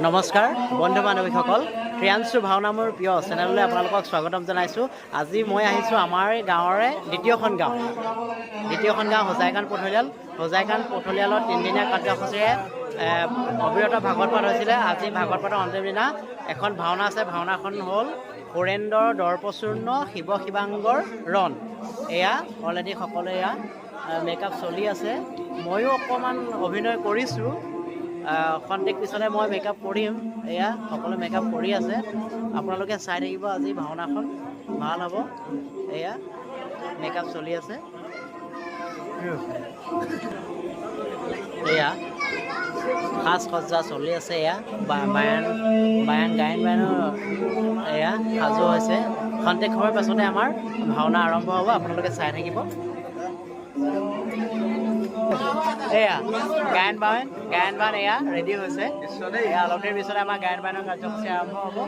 নমস্কাৰ বন্ধু বান্ধৱীসকল, ক্ৰিয়াংশু ভাওনা মোৰ প্ৰিয় চেনেললৈ আপোনালোকক স্বাগতম জনাইছোঁ। আজি মই আহিছোঁ আমাৰ গাঁৱৰে দ্বিতীয়খন গাঁও হোজাইকান পথলিয়ালত 3 দিনীয়া কাৰ্যসূচীৰে অবিৰত ভাগৱত পাঠ হৈছিলে। আজি ভাগৱত পাঠৰ অন্তিম দিনা এখন ভাওনা আছে। ভাওনাখন হ'ল সুৰেন্দ্ৰৰ দৰ্পচূৰ্ণ শিৱ শিৱাংগৰ ৰণ। এয়া অলৰেডি সকলোৱে এয়া মেকআপ চলি আছে। ময়ো অকণমান অভিনয় কৰিছোঁ। খন্তেক পিছতে মই মেকআপ কৰিম। এয়া সকলো মেকআপ কৰি আছে, আপোনালোকে চাই থাকিব। আজি ভাওনাখন ভাল হ'ব। এয়া মেকআপ চলি আছে। এয়া সাজ সজ্জা চলি আছে। এয়া গায়ন বায়নৰ এয়া সাজু হৈছে। খন্তেক সময়ৰ পাছতে আমাৰ ভাওনা আৰম্ভ হ'ব, আপোনালোকে চাই থাকিব। এয়া গায়ন বায়ন এয়া ৰেডি হৈছে। এয়া অলপ দেৰি পিছতে আমাৰ গায়ন বায়নৰ কাৰ্যসূচী আৰম্ভ হ'ব।